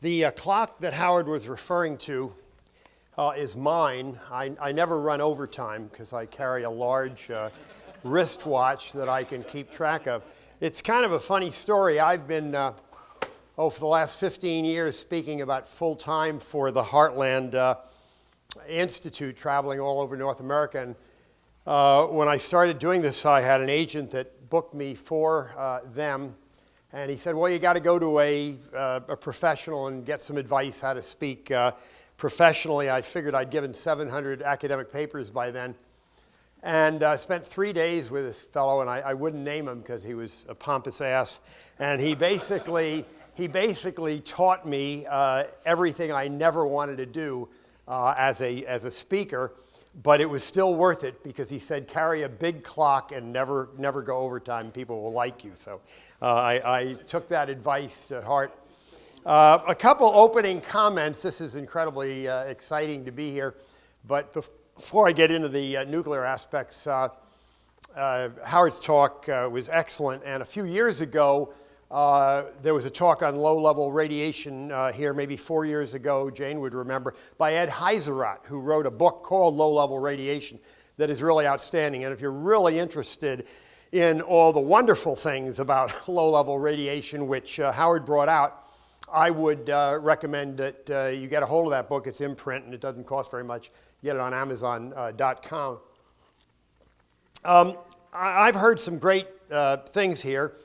The clock that Howard was referring to is mine. I never run overtime because I carry a large wristwatch that I can keep track of. It's kind of a funny story. I've been, for the last 15 years speaking about full-time for the Heartland Institute, traveling all over North America. And when I started doing this, I had an agent that booked me for them. And he said, well, you got to go to a professional and get some advice how to speak professionally. I figured I'd given 700 academic papers by then. And I spent 3 days with this fellow, and I wouldn't name him because he was a pompous ass. And he basically taught me everything I never wanted to do as a speaker. But it was still worth it because he said, carry a big clock and never go overtime. People will like you. So I took that advice to heart. A couple opening comments. This is incredibly exciting to be here. But before I get into the nuclear aspects, Howard's talk was excellent. And a few years ago, there was a talk on low-level radiation here, maybe 4 years ago, Jane would remember, by Ed Heiserat, who wrote a book called Low-Level Radiation that is really outstanding. And if you're really interested in all the wonderful things about low-level radiation, which Howard brought out, I would recommend that you get a hold of that book. It's in print, and it doesn't cost very much. You get it on Amazon.com. I've heard some great things here.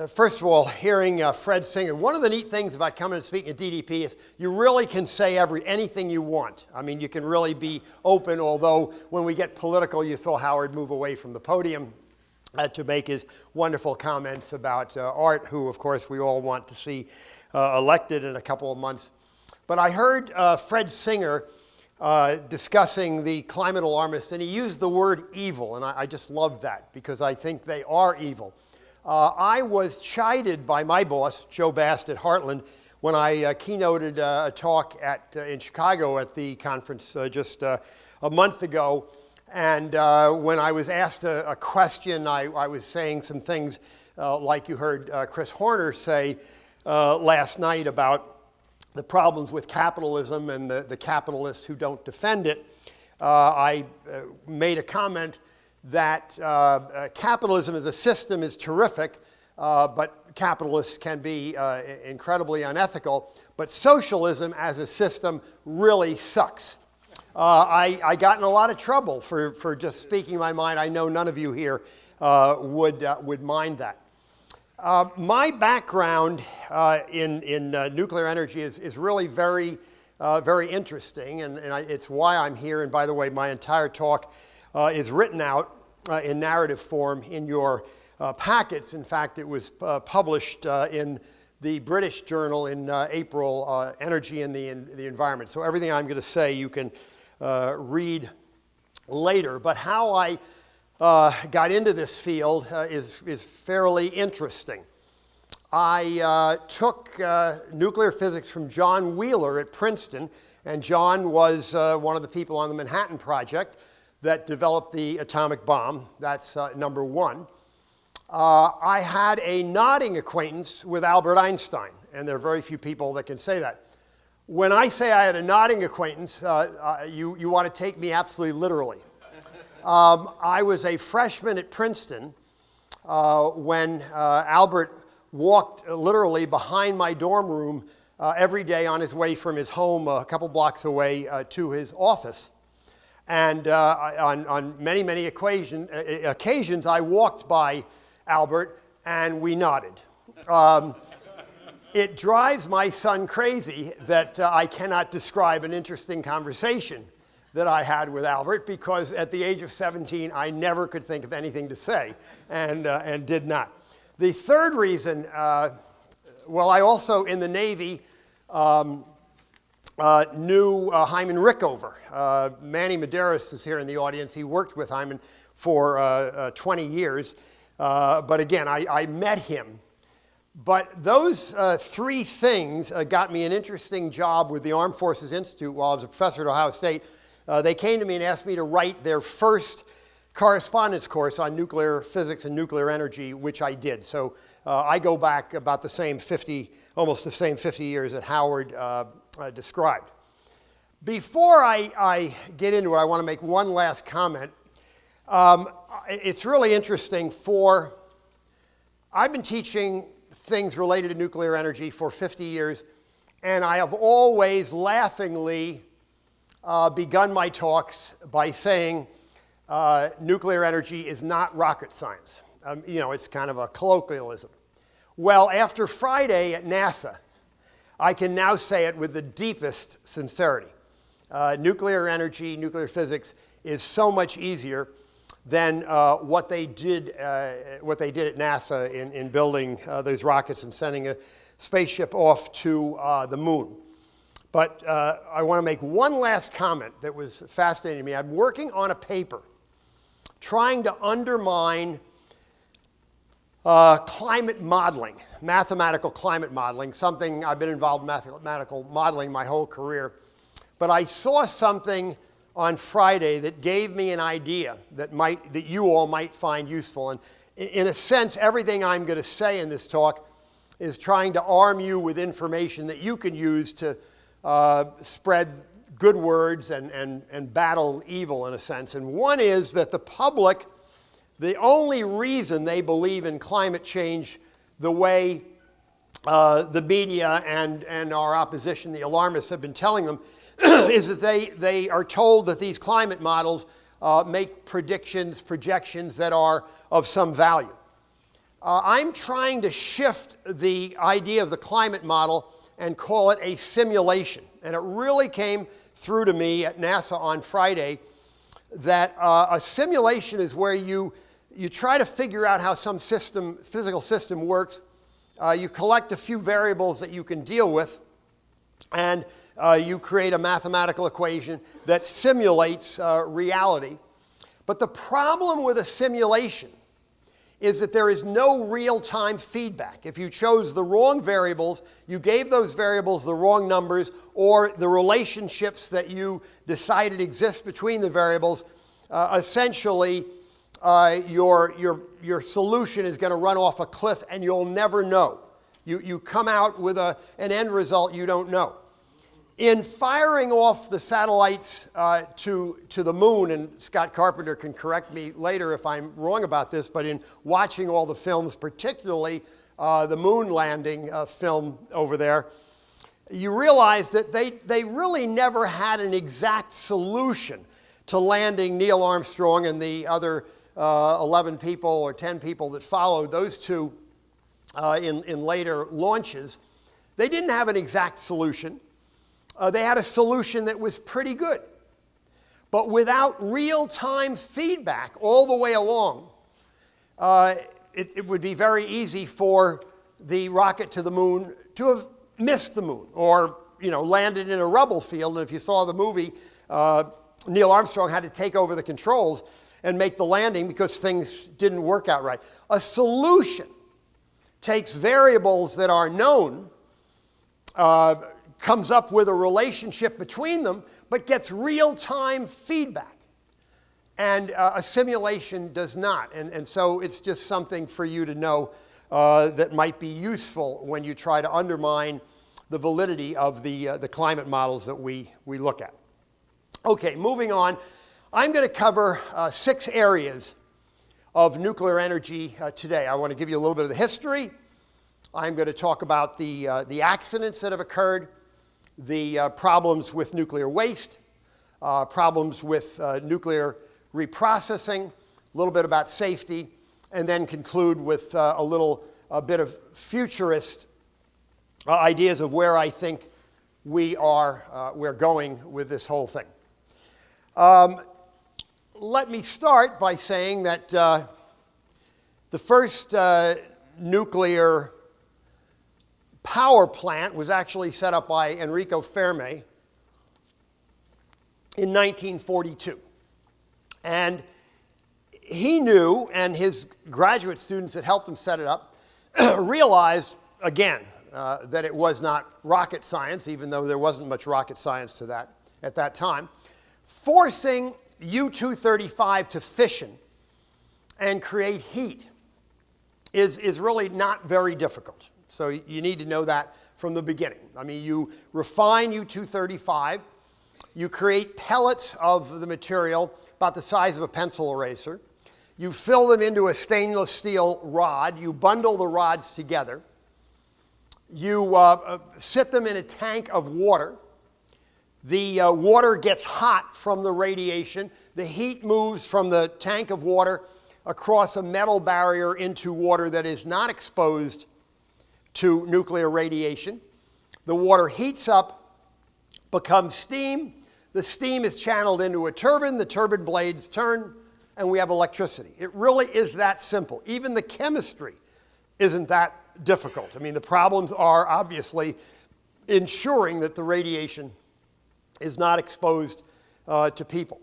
First of all, hearing Fred Singer. One of the neat things about coming and speaking at DDP is you really can say anything you want. I mean, you can really be open, although when we get political, you saw Howard move away from the podium to make his wonderful comments about Art, who, of course, we all want to see elected in a couple of months. But I heard Fred Singer discussing the climate alarmists, and he used the word evil, and I just love that because I think they are evil. I was chided by my boss, Joe Bast at Heartland, when I keynoted a talk in Chicago at the conference just a month ago. And when I was asked a question, I was saying some things like you heard Chris Horner say last night about the problems with capitalism and the capitalists who don't defend it. I made a comment that capitalism as a system is terrific, but capitalists can be incredibly unethical. But socialism as a system really sucks. I got in a lot of trouble for just speaking my mind. I know none of you here would mind that. My background in nuclear energy is really very interesting, and it's why I'm here. And by the way, my entire talk is written out in narrative form in your packets. In fact, it was published in the British Journal in April, Energy and the Environment. So everything I'm going to say you can read later. But how I got into this field is fairly interesting. I took nuclear physics from John Wheeler at Princeton, and John was one of the people on the Manhattan Project that developed the atomic bomb. That's number one. I had a nodding acquaintance with Albert Einstein, and there are very few people that can say that. When I say I had a nodding acquaintance, you want to take me absolutely literally. I was a freshman at Princeton when Albert walked literally behind my dorm room every day on his way from his home a couple blocks away to his office. And on many occasions, I walked by Albert and we nodded. It drives my son crazy that I cannot describe an interesting conversation that I had with Albert because at the age of 17, I never could think of anything to say and did not. The third reason, I also in the Navy knew Hyman Rickover. Manny Medeiros is here in the audience. He worked with Hyman for 20 years. But again, I met him. But those three things got me an interesting job with the Armed Forces Institute while I was a professor at Ohio State. They came to me and asked me to write their first correspondence course on nuclear physics and nuclear energy, which I did. So I go back about the same almost the same 50 years that Howard described. Before I get into it, I want to make one last comment. It's really interesting I've been teaching things related to nuclear energy for 50 years, and I have always laughingly begun my talks by saying nuclear energy is not rocket science. It's kind of a colloquialism. Well, after Friday at NASA, I can now say it with the deepest sincerity. Nuclear energy, nuclear physics is so much easier than what they did at NASA in building those rockets and sending a spaceship off to the moon. But I want to make one last comment that was fascinating to me. I'm working on a paper trying to undermine climate modeling, mathematical climate modeling, something I've been involved in mathematical modeling my whole career. But I saw something on Friday that gave me an idea that you all might find useful. And in a sense, everything I'm going to say in this talk is trying to arm you with information that you can use to spread good words and battle evil in a sense. And one is that the public, the only reason they believe in climate change the way the media and our opposition, the alarmists, have been telling them, is that they are told that these climate models make predictions, projections that are of some value. I'm trying to shift the idea of the climate model and call it a simulation. And it really came through to me at NASA on Friday that a simulation is where you try to figure out how some physical system works. You collect a few variables that you can deal with, and you create a mathematical equation that simulates reality. But the problem with a simulation is that there is no real-time feedback. If you chose the wrong variables, you gave those variables the wrong numbers, or the relationships that you decided exist between the variables, essentially your solution is going to run off a cliff and you'll never know. You come out with an end result you don't know. In firing off the satellites to the moon, and Scott Carpenter can correct me later if I'm wrong about this, but in watching all the films, particularly the moon landing film over there, you realize that they really never had an exact solution to landing Neil Armstrong and the other 11 people or 10 people that followed those two in later launches. They didn't have an exact solution. They had a solution that was pretty good. But without real-time feedback all the way along, it would be very easy for the rocket to the moon to have missed the moon or landed in a rubble field. And if you saw the movie, Neil Armstrong had to take over the controls and make the landing because things didn't work out right. A solution takes variables that are known, comes up with a relationship between them, but gets real-time feedback. And a simulation does not. And so it's just something for you to know that might be useful when you try to undermine the validity of the climate models that we look at. Okay, moving on. I'm going to cover 6 areas of nuclear energy today. I want to give you a little bit of the history. I'm going to talk about the accidents that have occurred, the problems with nuclear waste, problems with nuclear reprocessing, a little bit about safety, and then conclude with a bit of futurist ideas of where I think we're going with this whole thing. Let me start by saying that the first nuclear power plant was actually set up by Enrico Fermi in 1942. And he knew, and his graduate students that helped him set it up, realized, again, that it was not rocket science, even though there wasn't much rocket science to that at that time. Forcing U-235 to fission and create heat is really not very difficult. So you need to know that from the beginning. I mean, you refine U-235, you create pellets of the material about the size of a pencil eraser, you fill them into a stainless steel rod, you bundle the rods together, you sit them in a tank of water. The water gets hot from the radiation. The heat moves from the tank of water across a metal barrier into water that is not exposed to nuclear radiation. The water heats up, becomes steam. The steam is channeled into a turbine. The turbine blades turn, and we have electricity. It really is that simple. Even the chemistry isn't that difficult. I mean, the problems are obviously ensuring that the radiation is not exposed to people.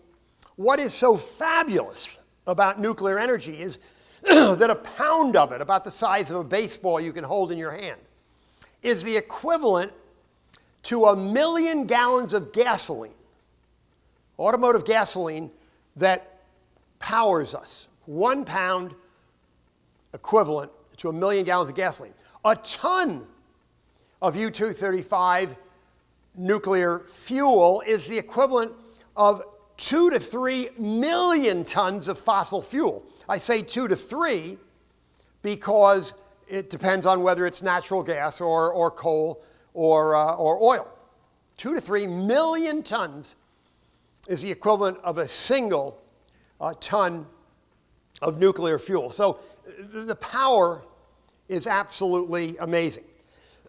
What is so fabulous about nuclear energy is that a pound of it, about the size of a baseball you can hold in your hand, is the equivalent to 1 million gallons of gasoline, automotive gasoline, that powers us. 1 pound equivalent to 1 million gallons of gasoline. A ton of U-235 nuclear fuel is the equivalent of 2 to 3 million tons of fossil fuel. I say 2 to 3 because it depends on whether it's natural gas or coal or oil. 2 to 3 million tons is the equivalent of a single ton of nuclear fuel. So the power is absolutely amazing.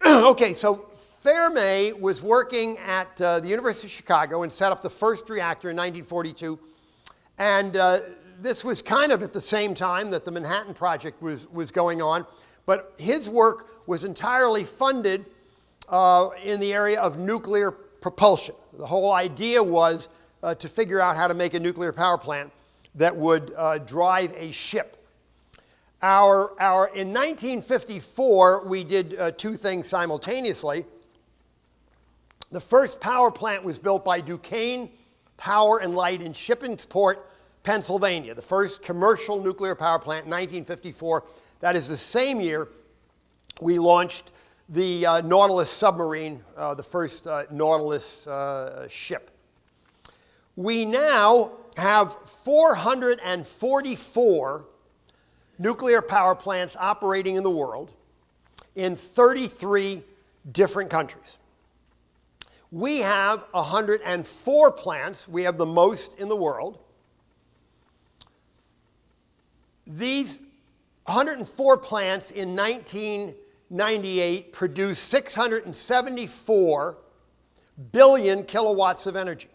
Okay, so Fermi was working at the University of Chicago and set up the first reactor in 1942. And this was kind of at the same time that the Manhattan Project was going on. But his work was entirely funded in the area of nuclear propulsion. The whole idea was to figure out how to make a nuclear power plant that would drive a ship. In 1954, we did two things simultaneously. The first power plant was built by Duquesne Power and Light in Shippingport, Pennsylvania. The first commercial nuclear power plant in 1954. That is the same year we launched the Nautilus submarine, the first Nautilus ship. We now have 444 nuclear power plants operating in the world in 33 different countries. We have 104 plants. We have the most in the world. These 104 plants in 1998 produced 674 billion kilowatts of energy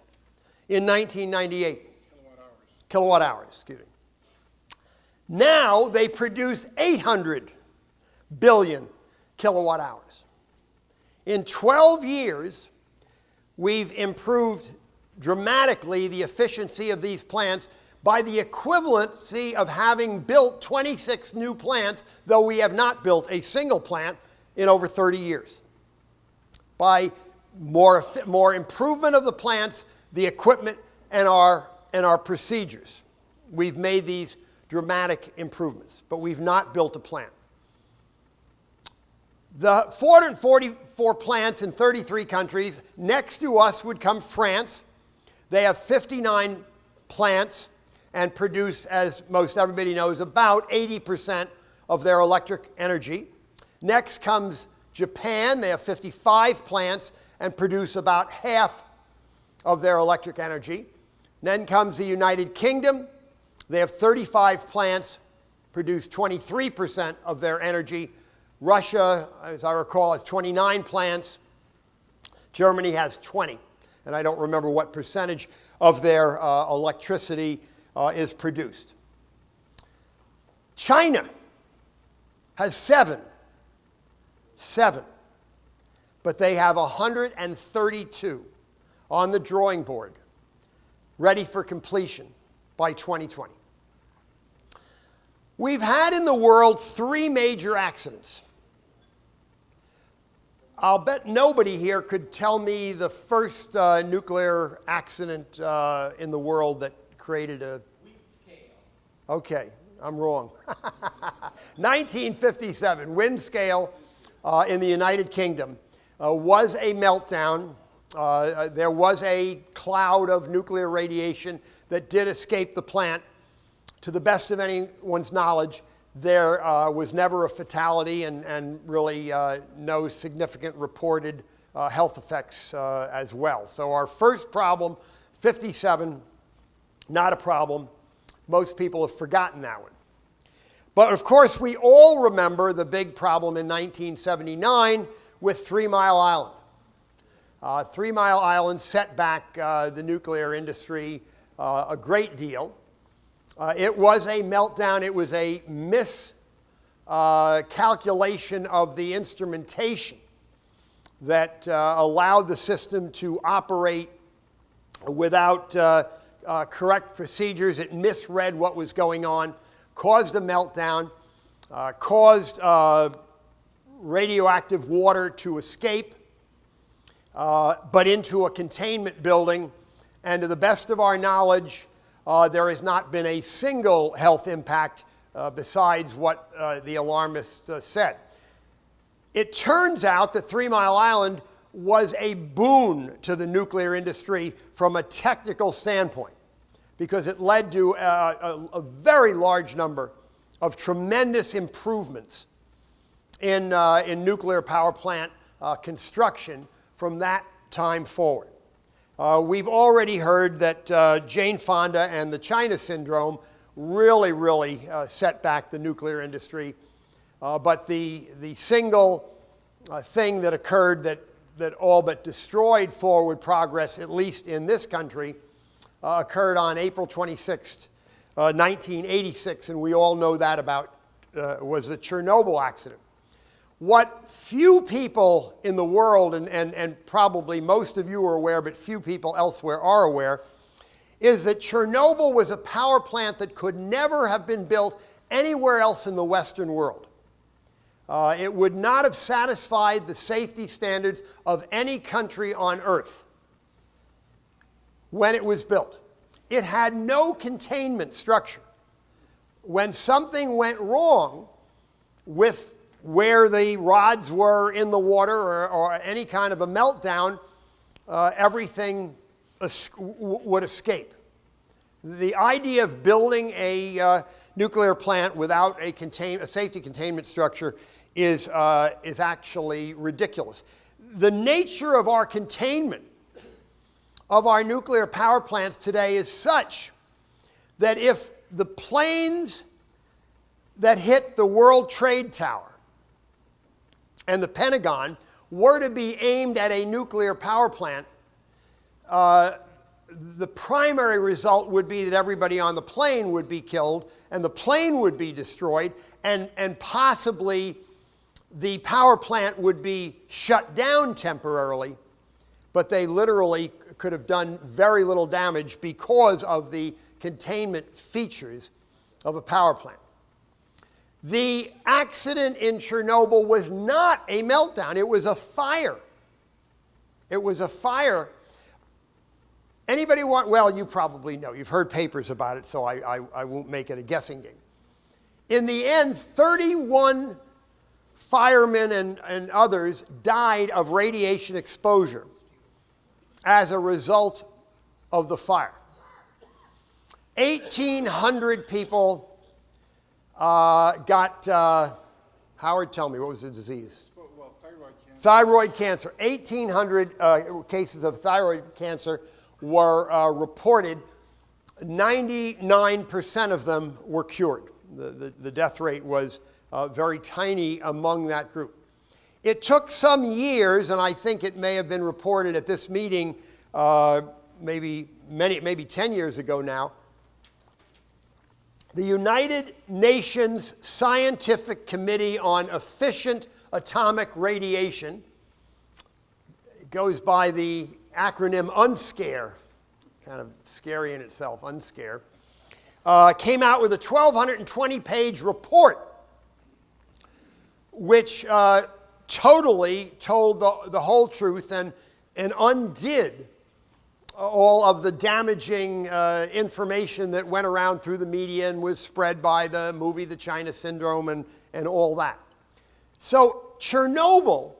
in 1998. Kilowatt hours, excuse me. Now they produce 800 billion kilowatt hours. In 12 years, we've improved dramatically the efficiency of these plants by the equivalency of having built 26 new plants, though we have not built a single plant in over 30 years. By more improvement of the plants, the equipment, and our procedures, we've made these dramatic improvements, but we've not built a plant. The 444 plants in 33 countries. Next to us would come France. They have 59 plants and produce, as most everybody knows, about 80% of their electric energy. Next comes Japan. They have 55 plants and produce about half of their electric energy. Then comes the United Kingdom. They have 35 plants, produce 23% of their energy. Russia, as I recall, has 29 plants. Germany has 20. And I don't remember what percentage of their electricity is produced. China has 7. But they have 132 on the drawing board, ready for completion by 2020. We've had in the world 3 major accidents. I'll bet nobody here could tell me the first nuclear accident in the world that created a... Okay, I'm wrong. 1957, Windscale in the United Kingdom. was a meltdown. There was a cloud of nuclear radiation that did escape the plant. To the best of anyone's knowledge, there was never a fatality and really no significant reported health effects as well. So our first problem, 57, not a problem. Most people have forgotten that one. But of course, we all remember the big problem in 1979 with 3 Mile Island. 3 Mile Island set back the nuclear industry a great deal. It was a meltdown. It was a miscalculation of the instrumentation that allowed the system to operate without correct procedures. It misread what was going on, caused a meltdown, caused radioactive water to escape, but into a containment building. And to the best of our knowledge, there has not been a single health impact besides what the alarmists said. It turns out that 3 Mile Island was a boon to the nuclear industry from a technical standpoint, because it led to a very large number of tremendous improvements in nuclear power plant construction from that time forward. We've already heard that Jane Fonda and the China syndrome really set back the nuclear industry. But the single thing that occurred that all but destroyed forward progress, at least in this country, occurred on April 26, 1986, and we all know that about was the Chernobyl accident. What few people in the world, and probably most of you are aware, but few people elsewhere are aware, is that Chernobyl was a power plant that could never have been built anywhere else in the Western world. It would not have satisfied the safety standards of any country on Earth when it was built. It had no containment structure. When something went wrong with where the rods were in the water or any kind of a meltdown, everything would escape. The idea of building a nuclear plant without a safety containment structure is actually ridiculous. The nature of our containment of our nuclear power plants today is such that if the planes that hit the World Trade Tower and the Pentagon were to be aimed at a nuclear power plant, the primary result would be that everybody on the plane would be killed and the plane would be destroyed, and possibly the power plant would be shut down temporarily, but they literally could have done very little damage because of the containment features of a power plant. The accident in Chernobyl was not a meltdown. It was a fire. It was a fire. Anybody want, well, you probably know. You've heard papers about it, so I won't make it a guessing game. In the end, 31 firemen and others died of radiation exposure as a result of the fire. 1,800 people got, Howard, tell me, what was the disease? Well, thyroid cancer. 1,800 cases of thyroid cancer were reported. 99% of them were cured. The death rate was very tiny among that group. It took some years, and I think it may have been reported at this meeting maybe 10 years ago now. The United Nations Scientific Committee on Efficient Atomic Radiation, it goes by the acronym UNSCARE, kind of scary in itself, UNSCARE, came out with a 1,220-page report which totally told the whole truth and undid all of the damaging information that went around through the media and was spread by the movie The China Syndrome and all that. So Chernobyl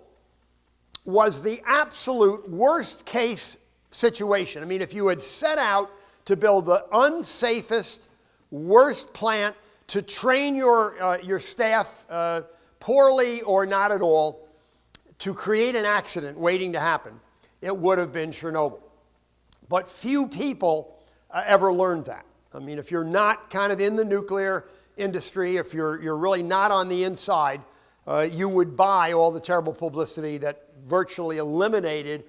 was the absolute worst case situation. I mean, if you had set out to build the unsafest, worst plant, to train your staff poorly or not at all, to create an accident waiting to happen, it would have been Chernobyl. But few people ever learned that. I mean, if you're not kind of in the nuclear industry, if you're really not on the inside, you would buy all the terrible publicity that virtually eliminated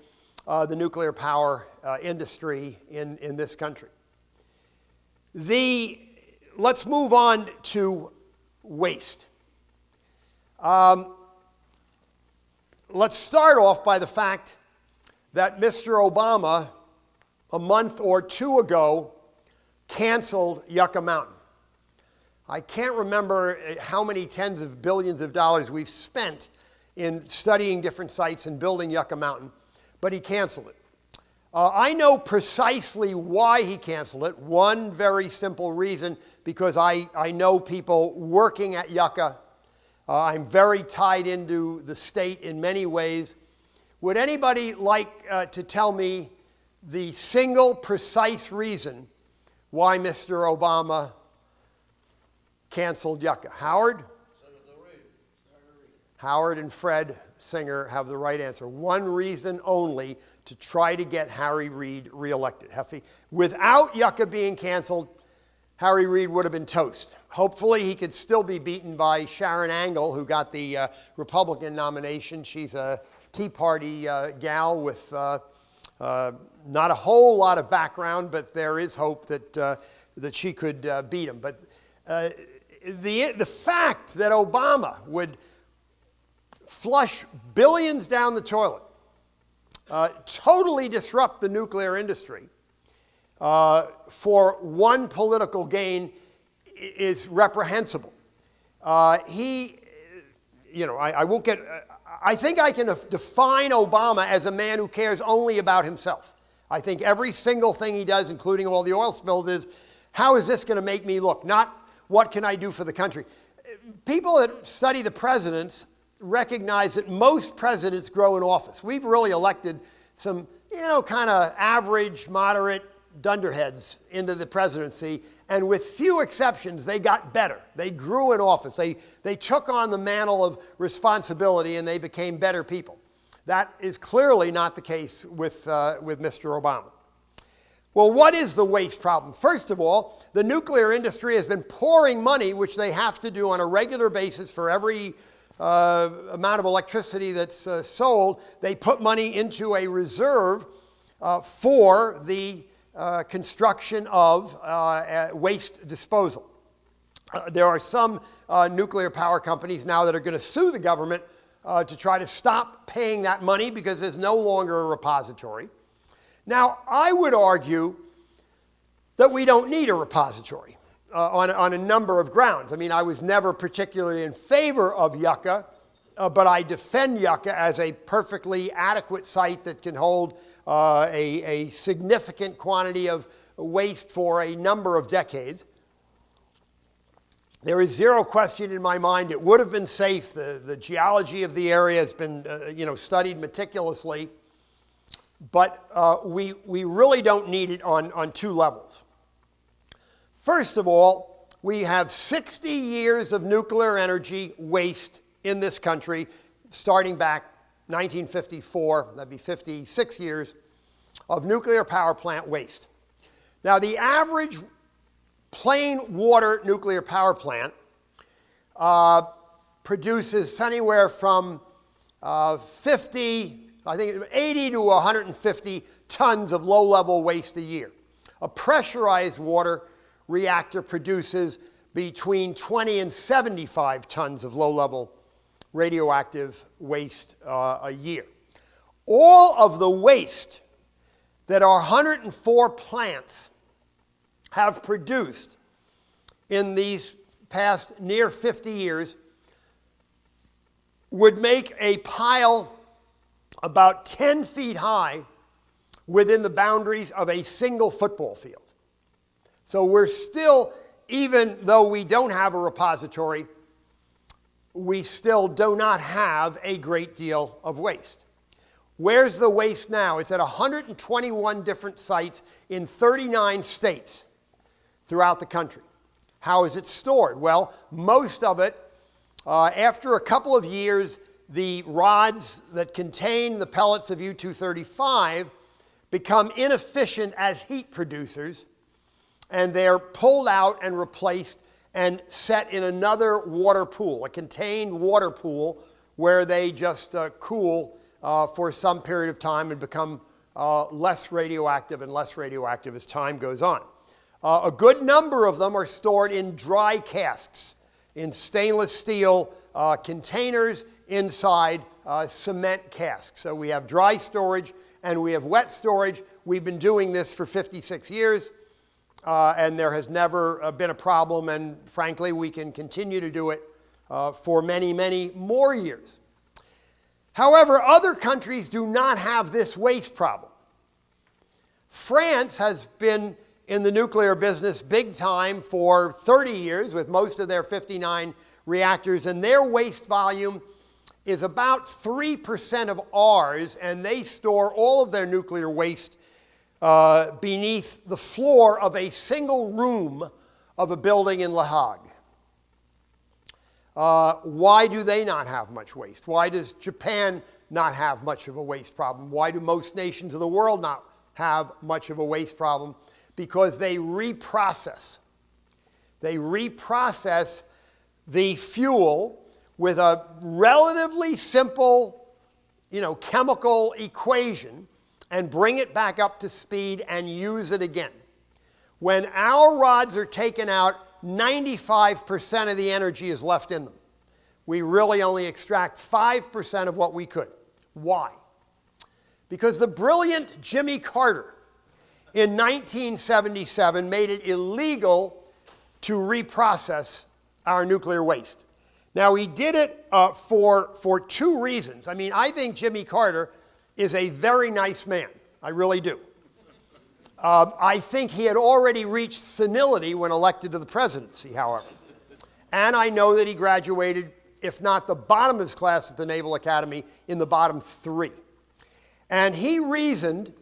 the nuclear power industry in this country. Let's move on to waste. Let's start off by the fact that Mr. Obama, a month or two ago, canceled Yucca Mountain. I can't remember how many tens of billions of dollars we've spent in studying different sites and building Yucca Mountain, but he canceled it. I know precisely why he canceled it. One very simple reason, because I know people working at Yucca. I'm very tied into the state in many ways. Would anybody like to tell me the single precise reason why Mr. Obama canceled Yucca? Howard? Howard and Fred Singer have the right answer. One reason only: to try to get Harry Reid reelected. Without Yucca being canceled, Harry Reid would have been toast. Hopefully he could still be beaten by Sharon Angle, who got the Republican nomination. She's a Tea Party gal with not a whole lot of background, but there is hope that she could beat him. But the fact that Obama would flush billions down the toilet, totally disrupt the nuclear industry for one political gain is reprehensible. I won't get. I think I can define Obama as a man who cares only about himself. I think every single thing he does, including all the oil spills, is how is this going to make me look? Not what can I do for the country. People that study the presidents recognize that most presidents grow in office. We've really elected some, kind of average, moderate dunderheads into the presidency, and with few exceptions, they got better. They grew in office. They took on the mantle of responsibility, and they became better people. That is clearly not the case with Mr. Obama. Well, what is the waste problem? First of all, the nuclear industry has been pouring money, which they have to do on a regular basis for every amount of electricity that's sold. They put money into a reserve for the construction of waste disposal. There are some nuclear power companies now that are going to sue the government to try to stop paying that money because there's no longer a repository. Now, I would argue that we don't need a repository on a number of grounds. I mean, I was never particularly in favor of Yucca, but I defend Yucca as a perfectly adequate site that can hold a significant quantity of waste for a number of decades. There is zero question in my mind it would have been safe. The geology of the area has been studied meticulously. But we really don't need it on two levels. First of all, we have 60 years of nuclear energy waste in this country, starting back 1954, that'd be 56 years of nuclear power plant waste. Now, the average plain water nuclear power plant produces anywhere from 80 to 150 tons of low-level waste a year. A pressurized water reactor produces between 20 and 75 tons of low-level radioactive waste a year. All of the waste that our 104 plants have produced in these past near 50 years would make a pile about 10 feet high within the boundaries of a single football field. So we're still, even though we don't have a repository, we still do not have a great deal of waste. Where's the waste now? It's at 121 different sites in 39 states throughout the country. How is it stored? Well, most of it, after a couple of years, the rods that contain the pellets of U-235 become inefficient as heat producers, and they're pulled out and replaced and set in another water pool, a contained water pool, where they just cool for some period of time and become less radioactive and less radioactive as time goes on. A good number of them are stored in dry casks, in stainless steel containers inside cement casks. So we have dry storage and we have wet storage. We've been doing this for 56 years, and there has never been a problem, and frankly, we can continue to do it for many, many more years. However, other countries do not have this waste problem. France has been in the nuclear business big time for 30 years with most of their 59 reactors, and their waste volume is about 3% of ours, and they store all of their nuclear waste beneath the floor of a single room of a building in Lehr. Why do they not have much waste? Why does Japan not have much of a waste problem? Why do most nations of the world not have much of a waste problem? Because they reprocess. They reprocess the fuel with a relatively simple, chemical equation and bring it back up to speed and use it again. When our rods are taken out, 95% of the energy is left in them. We really only extract 5% of what we could. Why? Because the brilliant Jimmy Carter in 1977 made it illegal to reprocess our nuclear waste. Now, he did it for two reasons. I mean, I think Jimmy Carter is a very nice man. I really do. I think he had already reached senility when elected to the presidency, however. And I know that he graduated, if not the bottom of his class at the Naval Academy, in the bottom 3. And he reasoned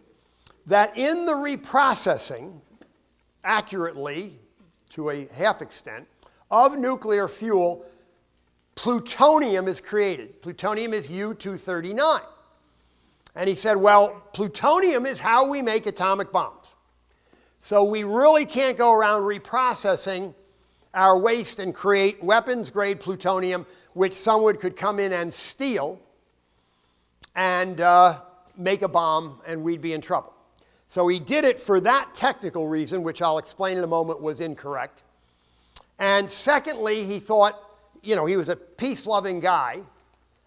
that in the reprocessing, accurately, to a half extent, of nuclear fuel, plutonium is created. Plutonium is U-239. And he said, well, plutonium is how we make atomic bombs. So we really can't go around reprocessing our waste and create weapons-grade plutonium, which someone could come in and steal and make a bomb, and we'd be in trouble. So he did it for that technical reason, which I'll explain in a moment was incorrect. And secondly, he thought, he was a peace-loving guy.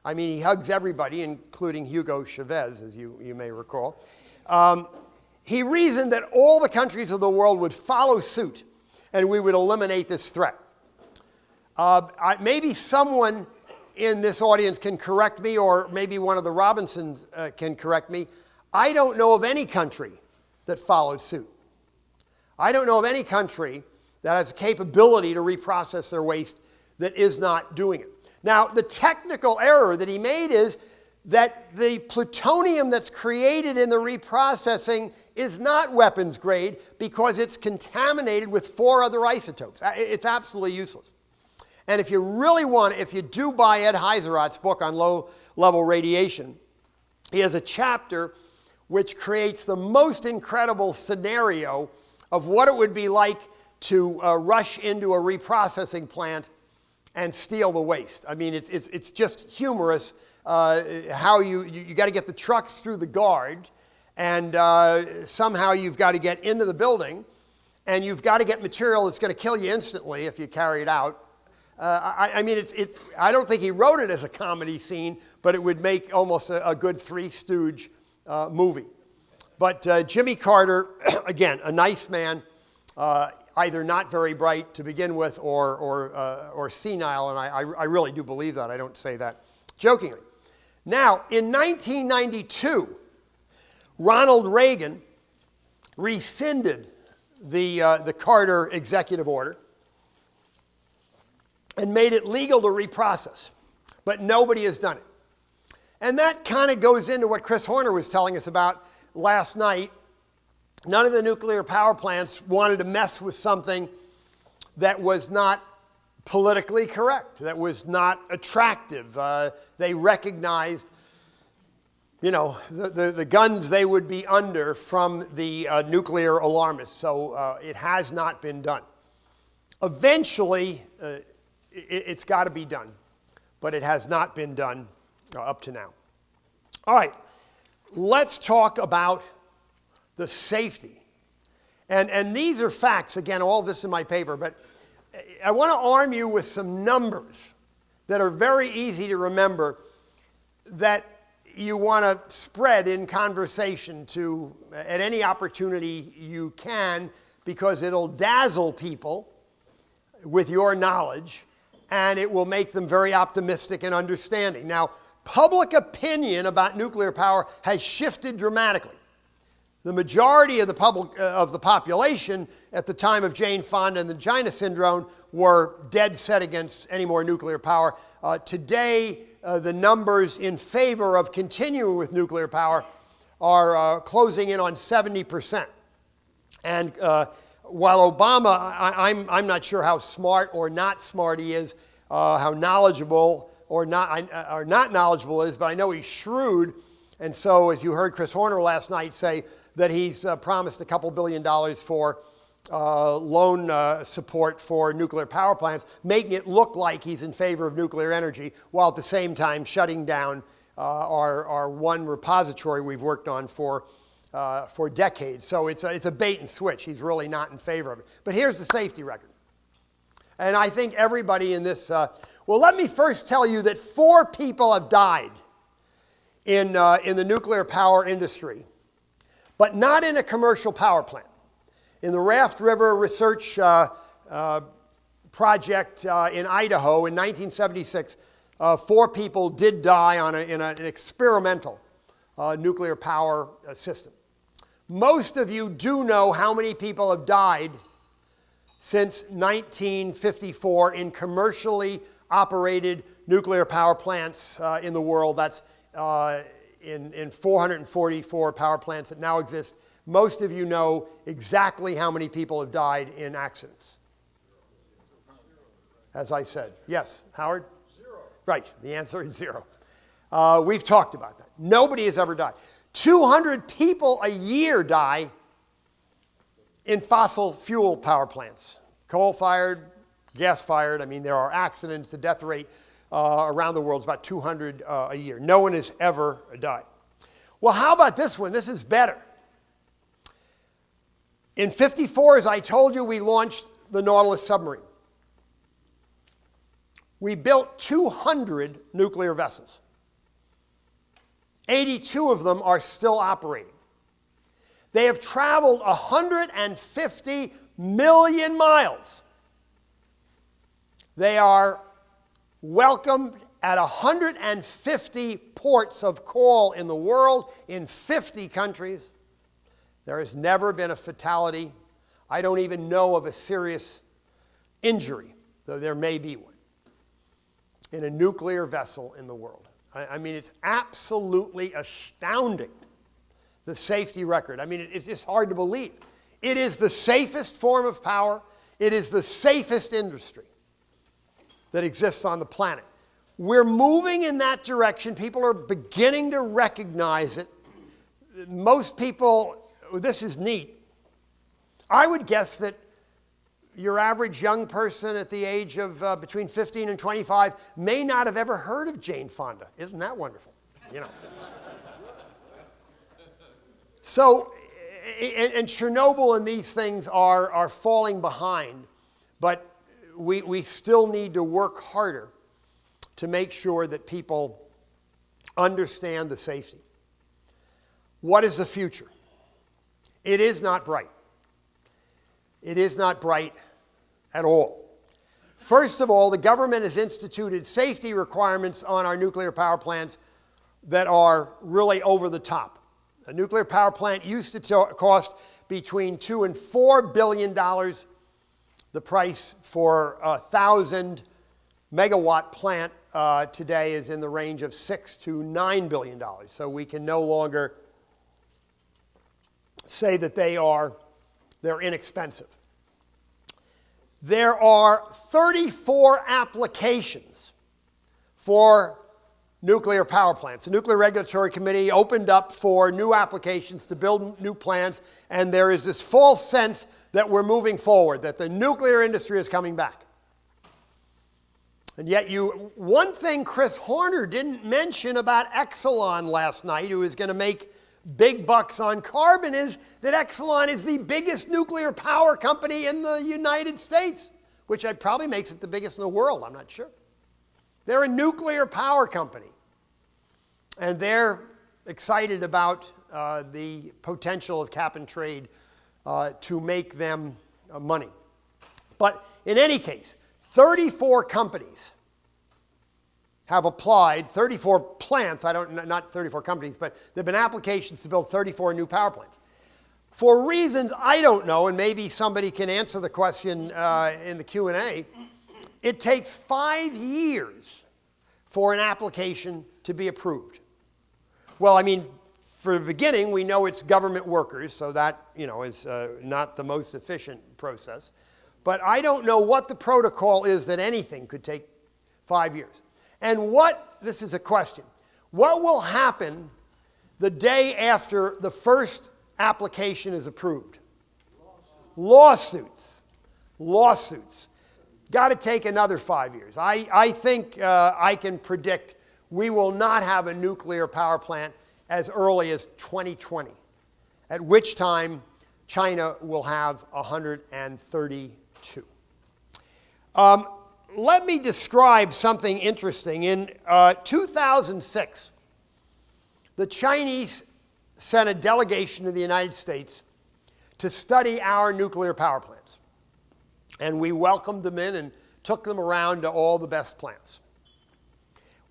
I mean, he hugs everybody, including Hugo Chavez, as you may recall. He reasoned that all the countries of the world would follow suit, and we would eliminate this threat. Maybe someone in this audience can correct me, or maybe one of the Robinsons can correct me. I don't know of any country that followed suit. I don't know of any country that has the capability to reprocess their waste that is not doing it. Now, the technical error that he made is that the plutonium that's created in the reprocessing is not weapons grade because it's contaminated with 4 other isotopes. It's absolutely useless. And if you really want, if you do buy Ed Heiserot's book on low-level radiation, he has a chapter which creates the most incredible scenario of what it would be like to rush into a reprocessing plant and steal the waste. I mean, it's just humorous how you got to get the trucks through the guard, and somehow you've got to get into the building, and you've got to get material that's going to kill you instantly if you carry it out. I mean, I don't think he wrote it as a comedy scene, but it would make almost a good Three Stooge movie. But Jimmy Carter, again, a nice man, either not very bright to begin with or senile, and I really do believe that. I don't say that jokingly. Now, in 1992, Ronald Reagan rescinded the Carter executive order and made it legal to reprocess, but nobody has done it. And that kind of goes into what Chris Horner was telling us about last night. None of the nuclear power plants wanted to mess with something that was not politically correct, that was not attractive. They recognized, the guns they would be under from the nuclear alarmists. So it has not been done. Eventually, it's got to be done, but it has not been done up to now. All right, let's talk about the safety. And these are facts. Again, all this in my paper, but I want to arm you with some numbers that are very easy to remember that you want to spread in conversation at any opportunity you can, because it'll dazzle people with your knowledge and it will make them very optimistic and understanding. Now, public opinion about nuclear power has shifted dramatically. The majority of the population at the time of Jane Fonda and the China Syndrome were dead set against any more nuclear power. Today, the numbers in favor of continuing with nuclear power are closing in on 70%. And while Obama, I'm not sure how smart or not smart he is, how knowledgeable or not knowledgeable is, but I know he's shrewd. And so, as you heard Chris Horner last night say, that he's promised a couple $2 billion for loan support for nuclear power plants, making it look like he's in favor of nuclear energy, while at the same time shutting down our one repository we've worked on for decades. So it's a bait and switch. He's really not in favor of it. But here's the safety record. And I think everybody in this, well, let me first tell you that 4 people have died in the nuclear power industry, but not in a commercial power plant. In the Raft River Research Project in Idaho in 1976, 4 people did die in an experimental nuclear power system. Most of you do know how many people have died since 1954 in commercially operated nuclear power plants in the world. That's in 444 power plants that now exist. Most of you know exactly how many people have died in accidents. As I said. Yes, Howard? 0. Right, the answer is 0. We've talked about that. Nobody has ever died. 200 people a year die in fossil fuel power plants. Coal-fired, gas-fired. I mean, there are accidents. The death rate around the world is about 200 a year. No one has ever died. Well, how about this one? This is better. In 54, as I told you, we launched the Nautilus submarine. We built 200 nuclear vessels. 82 of them are still operating. They have traveled 150 million miles. They are welcomed at 150 ports of call in the world, in 50 countries. There has never been a fatality. I don't even know of a serious injury, though there may be one, in a nuclear vessel in the world. I mean, it's absolutely astounding, the safety record. I mean, it's just hard to believe. It is the safest form of power. It is the safest industry that exists on the planet. We're moving in that direction. People are beginning to recognize it. Most people, this is neat. I would guess that your average young person at the age of between 15 and 25 may not have ever heard of Jane Fonda. Isn't that wonderful? You know. So, and Chernobyl and these things are falling behind, but we still need to work harder to make sure that people understand the safety. What is the future? It is not bright. It is not bright at all. First of all, the government has instituted safety requirements on our nuclear power plants that are really over the top. A nuclear power plant used to cost between $2 and $4 billion. The price for a 1,000 megawatt plant today is in the range of $6 to $9 billion. So we can no longer say that they're inexpensive. There are 34 applications for nuclear power plants. The Nuclear Regulatory Committee opened up for new applications to build new plants, and there is this false sense that we're moving forward, that the nuclear industry is coming back. And yet one thing Chris Horner didn't mention about Exelon last night, who is going to make big bucks on carbon, is that Exelon is the biggest nuclear power company in the United States, which probably makes it the biggest in the world, I'm not sure. They're a nuclear power company, and they're excited about the potential of cap and trade to make them money. But in any case, 34 companies have applied, 34 plants, not 34 companies, but there have been applications to build 34 new power plants. For reasons I don't know, and maybe somebody can answer the question in the Q&A, it takes 5 years for an application to be approved. Well, I mean, for the beginning, we know it's government workers, so that, is not the most efficient process. But I don't know what the protocol is that anything could take 5 years. And this is a question, what will happen the day after the first application is approved? Lawsuits. Got to take another 5 years. I think I can predict we will not have a nuclear power plant as early as 2020, at which time China will have 132. Let me describe something interesting. In 2006, the Chinese sent a delegation to the United States to study our nuclear power plants. And we welcomed them in and took them around to all the best plants.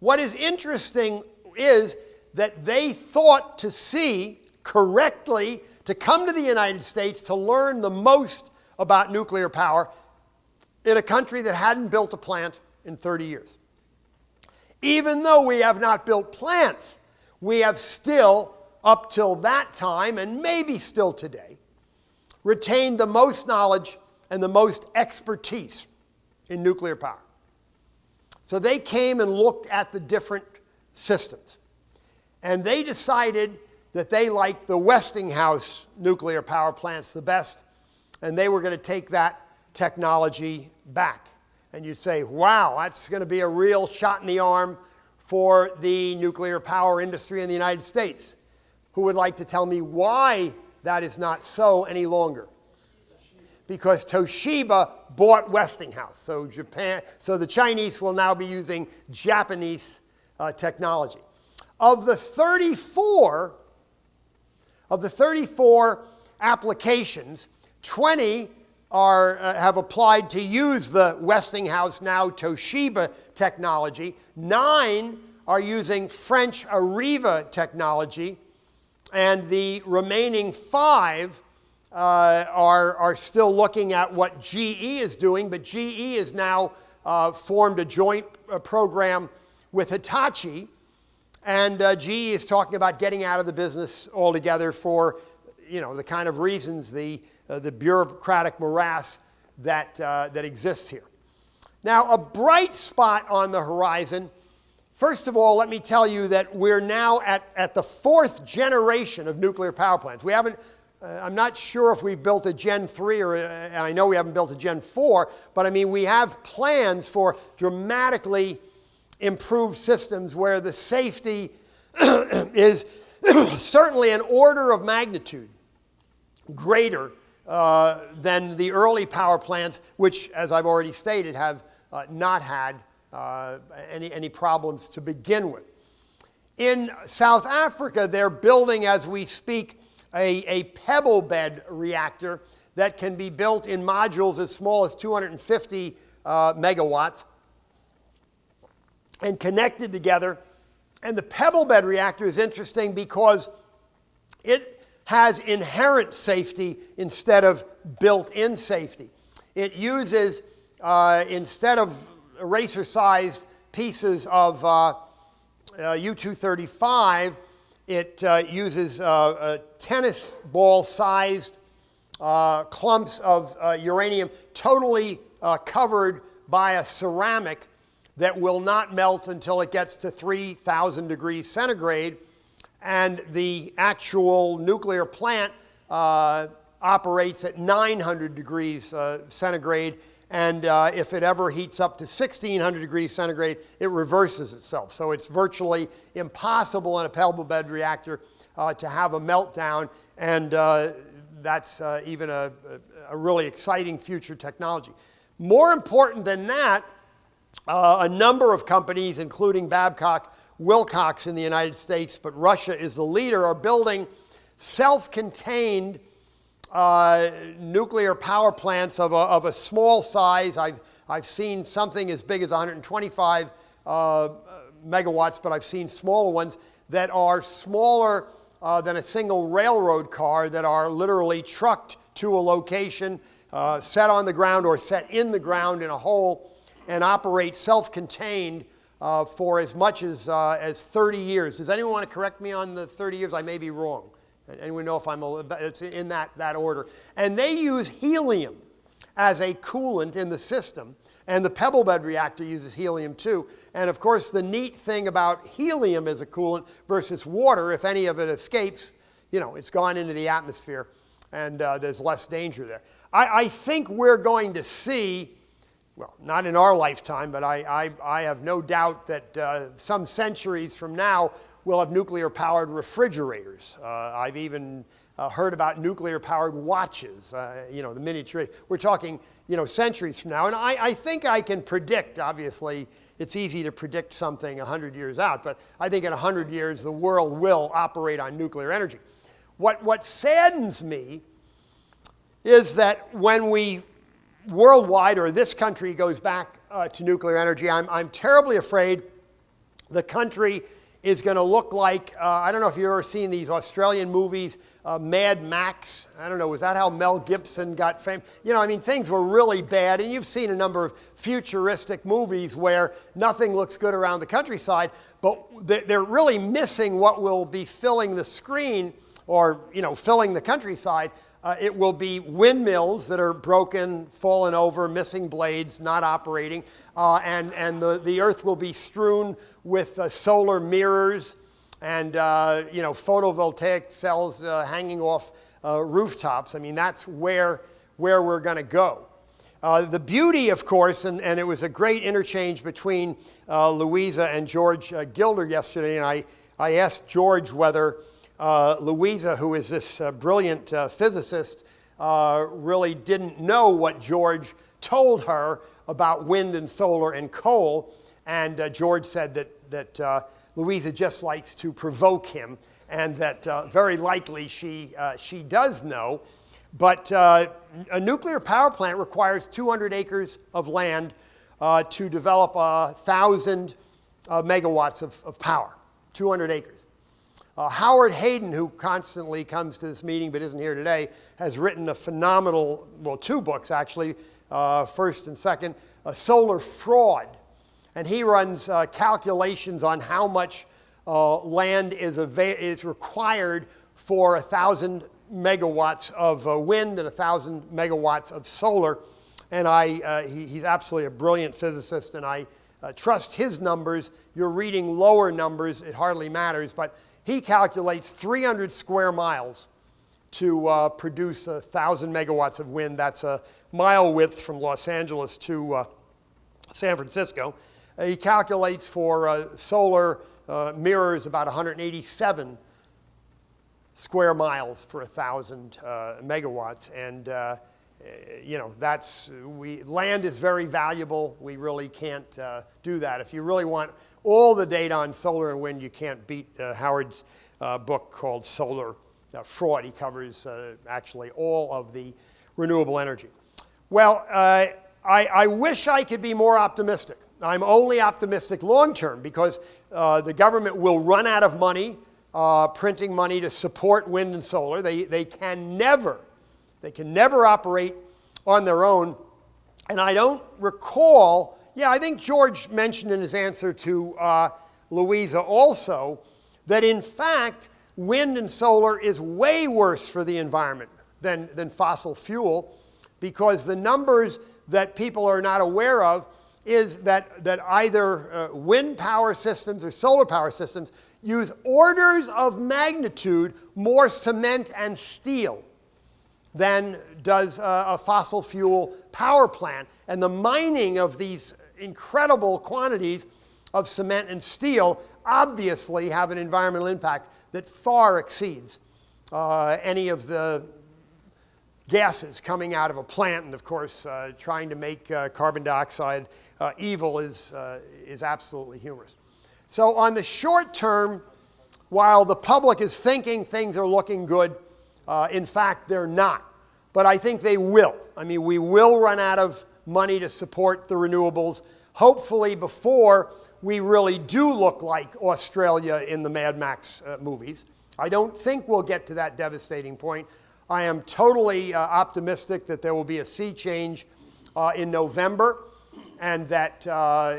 What is interesting is that they thought to see correctly to come to the United States to learn the most about nuclear power in a country that hadn't built a plant in 30 years. Even though we have not built plants, we have still, up till that time, and maybe still today, retained the most knowledge and the most expertise in nuclear power. So they came and looked at the different systems. And they decided that they liked the Westinghouse nuclear power plants the best, and they were going to take that technology back. And you'd say, wow, that's going to be a real shot in the arm for the nuclear power industry in the United States. Who would like to tell me why that is not so any longer? Because Toshiba bought Westinghouse. So the Chinese will now be using Japanese technology. Of the 34 applications, 20 have applied to use the Westinghouse, now Toshiba technology. 9 are using French Areva technology. And the remaining 5 are still looking at what GE is doing. But GE has now formed a joint program with Hitachi. And GE is talking about getting out of the business altogether for, the kind of reasons, the bureaucratic morass that exists here. Now, a bright spot on the horizon. First of all, let me tell you that we're now at the 4th generation of nuclear power plants. We haven't. I'm not sure if we've built a Gen 3 or I know we haven't built a Gen 4, but I mean we have plans for dramatically improved systems where the safety is certainly an order of magnitude greater than the early power plants, which, as I've already stated, have not had any problems to begin with. In South Africa, they're building, as we speak, a pebble bed reactor that can be built in modules as small as 250 megawatts and connected together. And the pebble bed reactor is interesting because it has inherent safety instead of built-in safety. It uses, instead of eraser-sized pieces of U-235. It uses tennis ball-sized clumps of uranium totally covered by a ceramic that will not melt until it gets to 3,000 degrees centigrade. And the actual nuclear plant operates at 900 degrees centigrade. And if it ever heats up to 1,600 degrees centigrade, it reverses itself. So it's virtually impossible in a pebble bed reactor to have a meltdown. And that's even a really exciting future technology. More important than that, a number of companies, including Babcock Wilcox in the United States, but Russia is the leader, are building self-contained nuclear power plants of a small size. I've seen something as big as 125 megawatts, but I've seen smaller ones that are smaller than a single railroad car, that are literally trucked to a location, set on the ground or set in the ground in a hole, and operate self-contained for as much as 30 years. Does anyone want to correct me on the 30 years? I may be wrong. Anyone know if it's in that order? And they use helium as a coolant in the system. And the pebble bed reactor uses helium too. And of course, the neat thing about helium as a coolant versus water, if any of it escapes, it's gone into the atmosphere, and there's less danger there. I think we're going to see, well, not in our lifetime, but I have no doubt that some centuries from now, we'll have nuclear-powered refrigerators. I've even heard about nuclear-powered watches, the miniature. We're talking, centuries from now. And I think I can predict, obviously, it's easy to predict something 100 years out, but I think in 100 years, the world will operate on nuclear energy. What saddens me is that when we worldwide, or this country, goes back to nuclear energy, I'm terribly afraid the country is going to look like, I don't know if you've ever seen these Australian movies, Mad Max. I don't know, was that how Mel Gibson got famous? Things were really bad, and you've seen a number of futuristic movies where nothing looks good around the countryside, but they're really missing what will be filling the screen, or filling the countryside. It will be windmills that are broken, fallen over, missing blades, not operating, and the earth will be strewn with solar mirrors and photovoltaic cells hanging off rooftops. That's where we're going to go. The beauty, of course, and it was a great interchange between Louisa and George Gilder yesterday, and I asked George whether Louisa, who is this brilliant physicist, really didn't know what George told her about wind and solar and coal. And George said that Louisa just likes to provoke him, and that very likely she does know. But a nuclear power plant requires 200 acres of land to develop 1,000 megawatts of power, 200 acres. Howard Hayden, who constantly comes to this meeting but isn't here today, has written a phenomenal, well, 2 books actually, first and second, Solar Fraud. And he runs calculations on how much land is required for 1,000 megawatts of wind and 1,000 megawatts of solar. And he's absolutely a brilliant physicist, and I trust his numbers. You're reading lower numbers, it hardly matters, but he calculates 300 square miles to produce 1,000 megawatts of wind. That's a mile width from Los Angeles to San Francisco. He calculates for solar mirrors about 187 square miles for 1,000 megawatts. And land is very valuable. We really can't do that. If you really want all the data on solar and wind, you can't beat Howard's book called Solar Fraud. He covers actually all of the renewable energy. Well, I wish I could be more optimistic. I'm only optimistic long term because the government will run out of money, printing money to support wind and solar. They can never operate on their own. And I don't recall Yeah, I think George mentioned in his answer to Louisa also that in fact, wind and solar is way worse for the environment than fossil fuel, because the numbers that people are not aware of is that either wind power systems or solar power systems use orders of magnitude more cement and steel than does a fossil fuel power plant. And the mining of these incredible quantities of cement and steel obviously have an environmental impact that far exceeds any of the gases coming out of a plant. And of course, trying to make carbon dioxide evil is absolutely humorous. So on the short term, while the public is thinking things are looking good, in fact, they're not. But I think they will. I mean, we will run out of money to support the renewables, hopefully before we really do look like Australia in the Mad Max movies. I don't think we'll get to that devastating point. I am totally optimistic that there will be a sea change in November, and that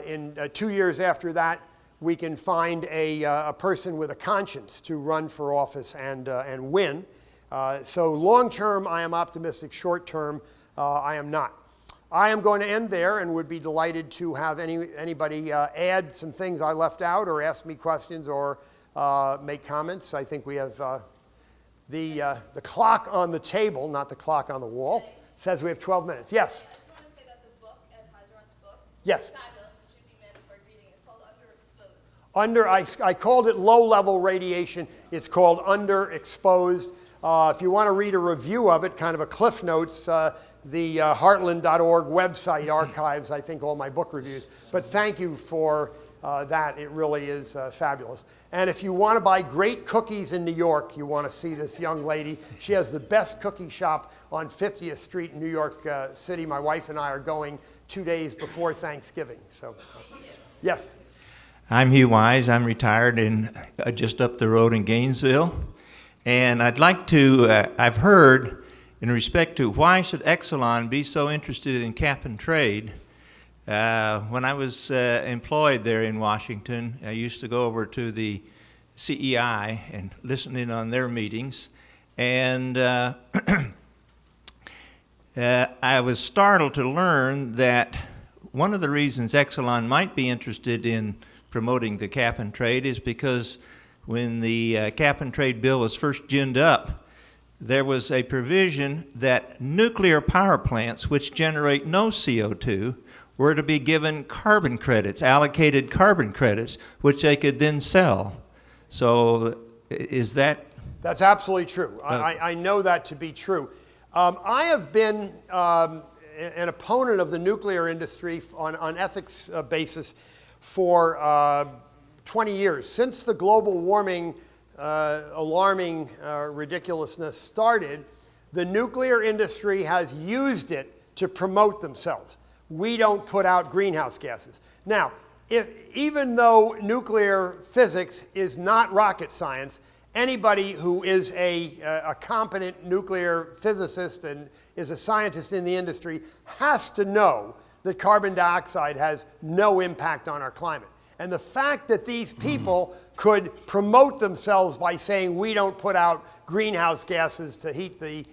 in 2 years after that, we can find a person with a conscience to run for office and win. So long term, I am optimistic. Short term, I am not. I am going to end there and would be delighted to have anybody add some things I left out or ask me questions or make comments. I think we have the clock on the table, not the clock on the wall, says we have 12 minutes. Yes? I just want to say that the book, Ed Heiserant's book, yes. is fabulous. It should be mandatory reading. It's called Underexposed. I called it low-level radiation. It's called Underexposed. If you want to read a review of it, kind of a Cliff Notes, the Heartland.org website archives, I think, all my book reviews. But thank you for that. It really is fabulous. And if you want to buy great cookies in New York, you want to see this young lady. She has the best cookie shop on 50th Street in New York City. My wife and I are going 2 days before Thanksgiving. So, yes. I'm Hugh Wise. I'm retired in just up the road in Gainesville. And I'd like to, I've heard in respect to why should Exelon be so interested in cap and trade. When I was employed there in Washington, I used to go over to the CEI and listen in on their meetings. And I was startled to learn that one of the reasons Exelon might be interested in promoting the cap and trade is because when the cap and trade bill was first ginned up, there was a provision that nuclear power plants which generate no CO2 were to be given carbon credits, allocated carbon credits, which they could then sell. So is that? That's absolutely true. I know that to be true. I have been an opponent of the nuclear industry on ethics basis for 20 years. Since the global warming alarming ridiculousness started, the nuclear industry has used it to promote themselves. We don't put out greenhouse gases. Now, even though nuclear physics is not rocket science, anybody who is a competent nuclear physicist and is a scientist in the industry has to know that carbon dioxide has no impact on our climate. And the fact that these people could promote themselves by saying we don't put out greenhouse gases to heat the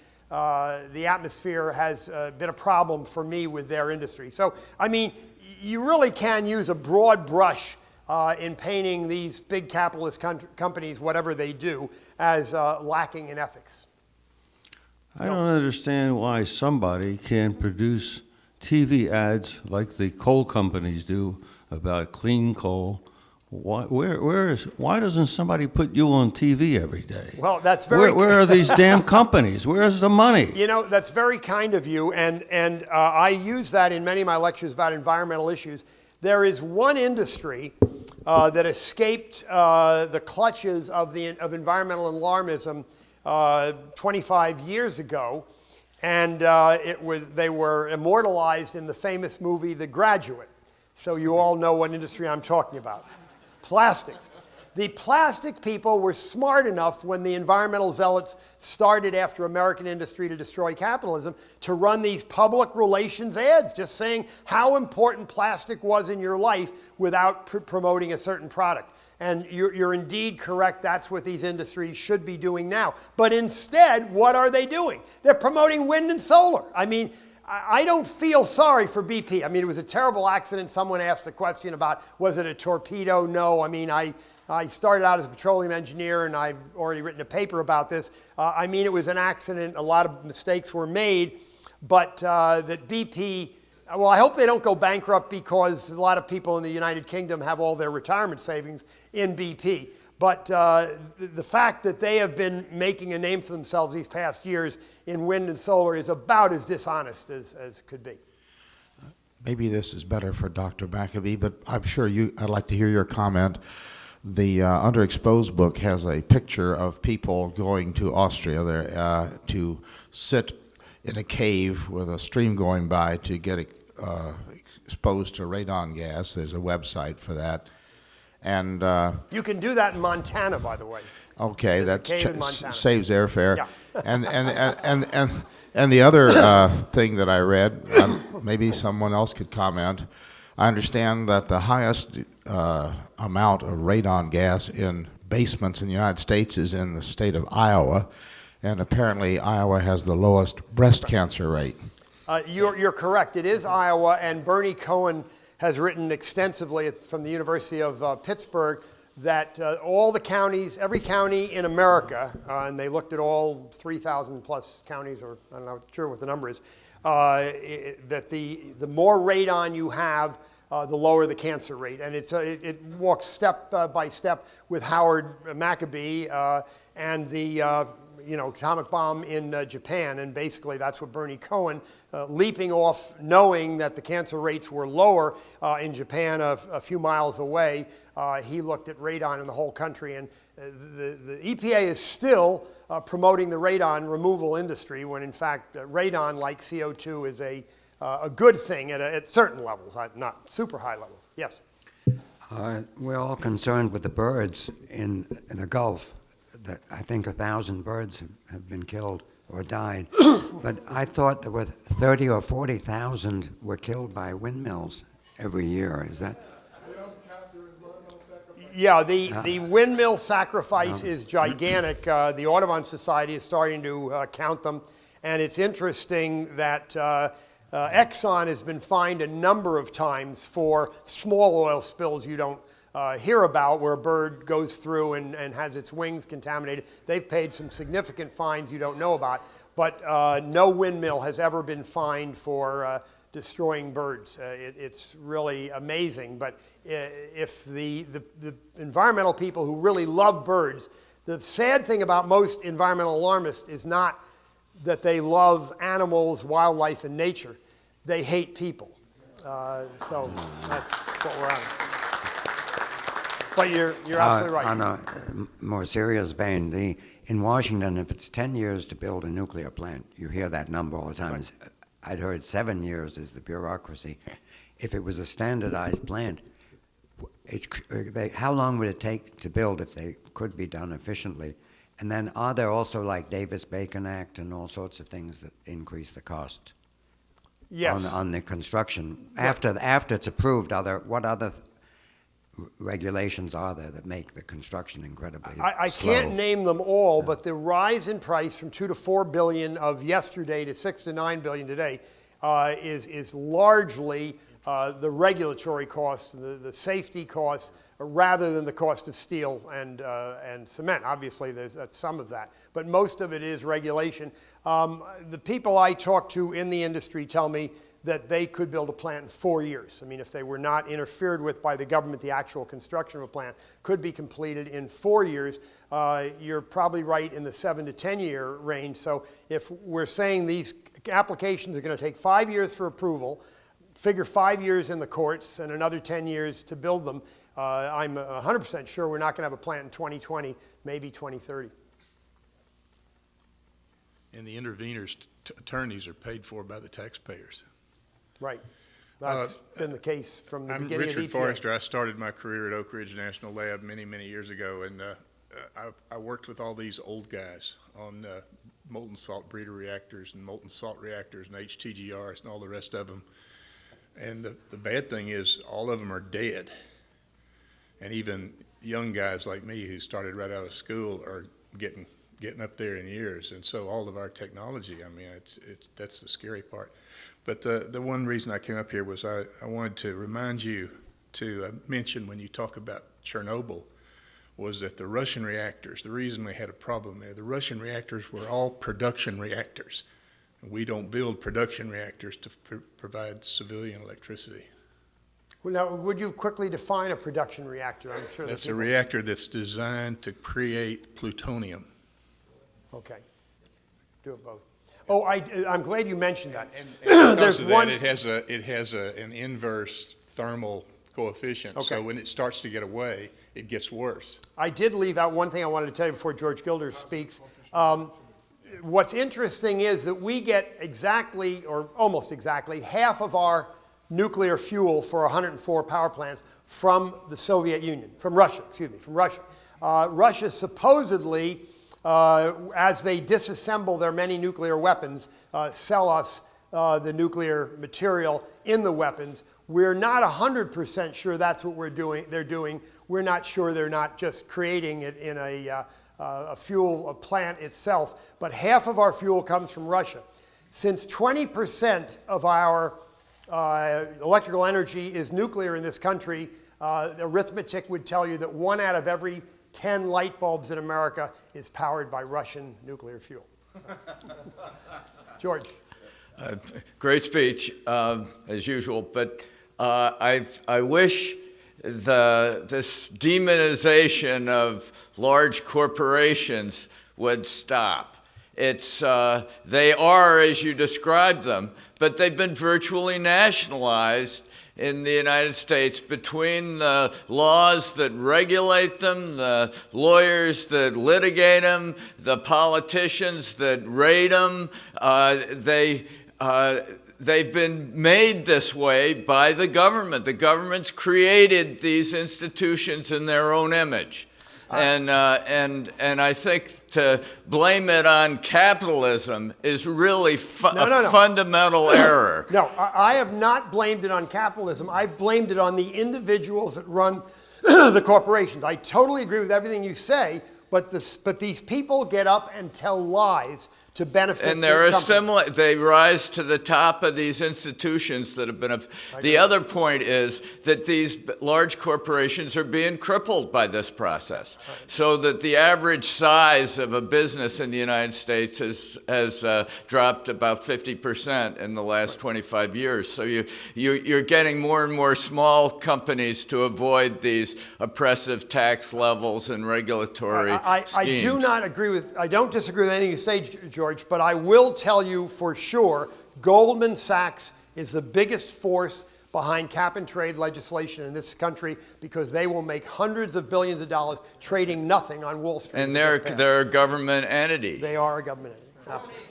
atmosphere has been a problem for me with their industry. So, I mean, you really can use a broad brush in painting these big capitalist companies, whatever they do, as lacking in ethics. I don't understand why somebody can produce TV ads like the coal companies do about clean coal. Why doesn't somebody put you on TV every day? Well, that's very... Where are these damn companies? Where's the money? You know, that's very kind of you, and I use that in many of my lectures about environmental issues. There is one industry that escaped the clutches of environmental alarmism 25 years ago, and they were immortalized in the famous movie The Graduate. So you all know what industry I'm talking about. Plastics. The plastic people were smart enough when the environmental zealots started after American industry to destroy capitalism to run these public relations ads just saying how important plastic was in your life without promoting a certain product. And you're indeed correct. That's what these industries should be doing now. But instead, what are they doing? They're promoting wind and solar. I mean, I don't feel sorry for BP. I mean, it was a terrible accident. Someone asked a question about, was it a torpedo? No. I mean, I started out as a petroleum engineer, and I've already written a paper about this. I mean, it was an accident. A lot of mistakes were made. But that BP, well, I hope they don't go bankrupt because a lot of people in the United Kingdom have all their retirement savings in BP. But the fact that they have been making a name for themselves these past years in wind and solar is about as dishonest as could be. Maybe this is better for Dr. McAbee, but I'm sure I'd like to hear your comment. The Underexposed book has a picture of people going to Austria there to sit in a cave with a stream going by to get exposed to radon gas. There's a website for that. And you can do that in Montana, by the way. Okay, that saves airfare. Yeah. And the other thing that I read, maybe someone else could comment. I understand that the highest amount of radon gas in basements in the United States is in the state of Iowa, and apparently Iowa has the lowest breast cancer rate. You're correct. It is Iowa, and Bernie Cohen has written extensively from the University of Pittsburgh that all the counties, every county in America, and they looked at all 3,000 plus counties, or I'm not sure what the number is, that the more radon you have, the lower the cancer rate. And it walks step by step with Howard McAbee and the atomic bomb in Japan. And basically that's what Bernie Cohen, leaping off knowing that the cancer rates were lower in Japan a few miles away, he looked at radon in the whole country. And the EPA is still promoting the radon removal industry when in fact radon, like CO2, is a good thing at certain levels, not super high levels. Yes? We're all concerned with the birds in the Gulf. I think 1,000 birds have been killed or died. But I thought there were 30 or 40,000 were killed by windmills every year. Is that? Yeah, the windmill sacrifice is gigantic. The Audubon Society is starting to count them. And it's interesting that Exxon has been fined a number of times for small oil spills you don't hear about, where a bird goes through and has its wings contaminated. They've paid some significant fines you don't know about. But no windmill has ever been fined for destroying birds. It's really amazing. But if the environmental people who really love birds, the sad thing about most environmental alarmists is not that they love animals, wildlife, and nature. They hate people. So that's what we're on. But you're absolutely right. On a more serious vein, in Washington, if it's 10 years to build a nuclear plant, you hear that number all the time. Right. I'd heard 7 years is the bureaucracy. If it was a standardized plant, how long would it take to build if they could be done efficiently? And then are there also like Davis-Bacon Act and all sorts of things that increase the cost? Yes. On the construction. Right. After it's approved, what other regulations are there that make the construction incredibly I slow? can't name them all, but the rise in price from 2 to 4 billion of yesterday to 6 to 9 billion today is largely the regulatory costs, the safety costs, rather than the cost of steel and cement. Obviously, that's some of that, but most of it is regulation. The people I talk to in the industry tell me that they could build a plant in 4 years. I mean, if they were not interfered with by the government, the actual construction of a plant could be completed in 4 years. You're probably right in the 7 to 10 year range. So if we're saying these applications are going to take 5 years for approval, figure 5 years in the courts and another 10 years to build them, I'm 100% sure we're not going to have a plant in 2020, maybe 2030. And the interveners' attorneys are paid for by the taxpayers. Right. That's been the case from the I'm beginning of Richard EPA. Forrester. I started my career at Oak Ridge National Lab many, many years ago, and I worked with all these old guys on molten salt breeder reactors and molten salt reactors and HTGRs and all the rest of them. And the bad thing is all of them are dead. And even young guys like me who started right out of school are getting up there in years. And so all of our technology, I mean, that's the scary part. But the one reason I came up here was I wanted to remind you to mention when you talk about Chernobyl was that the Russian reactors, the reason we had a problem there, the Russian reactors were all production reactors. We don't build production reactors to provide civilian electricity. Well, now, would you quickly define a production reactor? I'm sure That's a people- reactor that's designed to create plutonium. Okay. Do it both. Oh, I'm glad you mentioned that. And because There's of one. that, it has an inverse thermal coefficient. Okay. So when it starts to get away, it gets worse. I did leave out one thing I wanted to tell you before George Gilder speaks. What's interesting is that we get exactly, or almost exactly, half of our nuclear fuel for 104 power plants from the Soviet Union, from Russia. Russia supposedly, as they disassemble their many nuclear weapons, sell us the nuclear material in the weapons. We're not 100% sure that's what they're doing. We're not sure they're not just creating it in a plant itself, but half of our fuel comes from Russia. Since 20% of our electrical energy is nuclear in this country, arithmetic would tell you that 1 out of every 10 light bulbs in America is powered by Russian nuclear fuel. George. Great speech, as usual, but I wish this demonization of large corporations would stop. They are, as you described them, but they've been virtually nationalized in the United States between the laws that regulate them, the lawyers that litigate them, the politicians that rate them. They've been made this way by the government. The government's created these institutions in their own image. And I think to blame it on capitalism is really a fundamental error. No, I have not blamed it on capitalism. I've blamed it on the individuals that run the corporations. I totally agree with everything you say, but these people get up and tell lies to benefit and their they rise to the top of these institutions that have been. The other point is that these large corporations are being crippled by this process, so that the average size of a business in the United States has dropped about 50% in the last 25 years. So you're getting more and more small companies to avoid these oppressive tax levels and regulatory schemes. I don't disagree with anything you say, George, but I will tell you for sure, Goldman Sachs is the biggest force behind cap and trade legislation in this country because they will make hundreds of billions of dollars trading nothing on Wall Street. And they're a government entity. They are a government entity. Absolutely.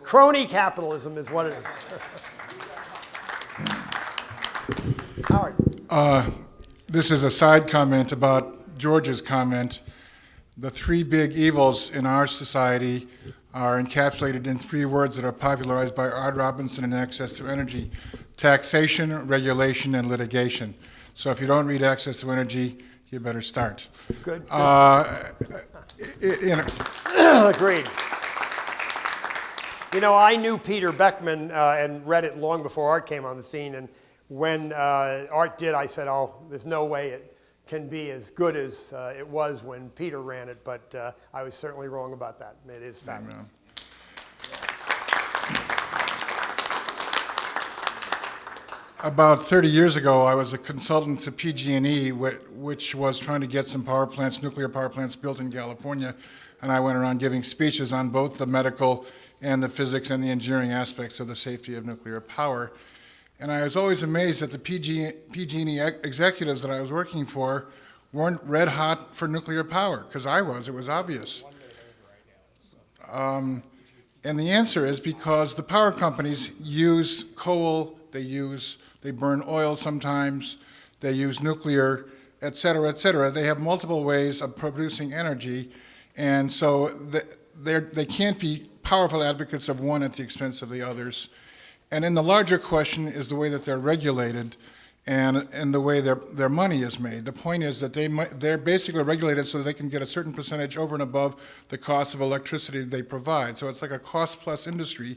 Crony capitalism is what it is. Howard. This is a side comment about George's comment. The three big evils in our society are encapsulated in 3 words that are popularized by Art Robinson in Access to Energy: taxation, regulation, and litigation. So if you don't read Access to Energy, you better start. Good. Agreed. You know, I knew Peter Beckman and read it long before Art came on the scene, and when Art did, I said, oh, there's no way it can be as good as it was when Peter ran it, but I was certainly wrong about that. It is fabulous. Amen. About 30 years ago, I was a consultant to PG&E, which was trying to get some nuclear power plants built in California, and I went around giving speeches on both the medical and the physics and the engineering aspects of the safety of nuclear power. And I was always amazed that the PG&E executives that I was working for weren't red hot for nuclear power, because I was. It was obvious. And the answer is because the power companies use coal, they use they burn oil sometimes, they use nuclear, et cetera, et cetera. They have multiple ways of producing energy, and so they can't be powerful advocates of one at the expense of the others. And then the larger question is the way that they're regulated and the way their money is made. The point is that they're basically regulated so they can get a certain percentage over and above the cost of electricity they provide. So it's like a cost-plus industry.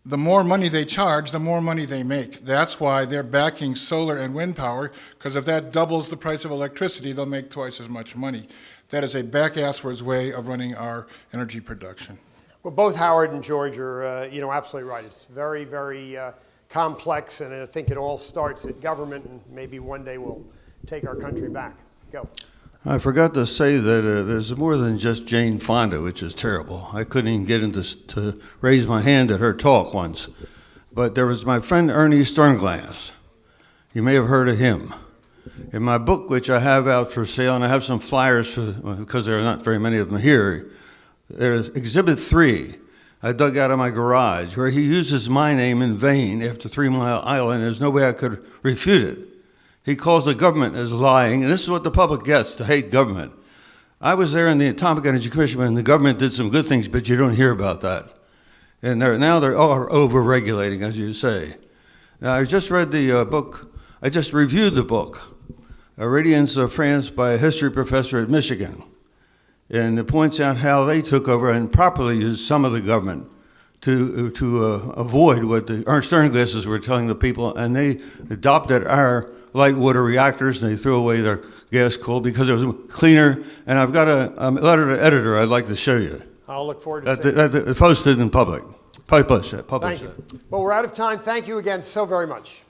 The more money they charge, the more money they make. That's why they're backing solar and wind power, because if that doubles the price of electricity, they'll make twice as much money. That is a back-asswards way of running our energy production. Well, both Howard and George are, absolutely right. It's very, very complex, and I think it all starts at government, and maybe one day we'll take our country back. Go. I forgot to say that there's more than just Jane Fonda, which is terrible. I couldn't even get to raise my hand at her talk once. But there was my friend Ernie Sternglass. You may have heard of him. In my book, which I have out for sale, and I have some flyers because there are not very many of them here, there's Exhibit 3, I dug out of my garage, where he uses my name in vain after 3 Mile Island. There's no way I could refute it. He calls the government as lying, and this is what the public gets, to hate government. I was there in the Atomic Energy Commission when the government did some good things, but you don't hear about that. And now they're over-regulating, as you say. Now, I just read the book, I just reviewed the book, Radiance of France by a history professor at Michigan. And it points out how they took over and properly used some of the government to avoid what the Sternglasses were telling the people, and they adopted our light water reactors, and they threw away their gas coal because it was cleaner. And I've got a letter to editor I'd like to show you. I'll look forward to seeing it. Posted in public. Publish it. Thank you. Well, we're out of time. Thank you again so very much.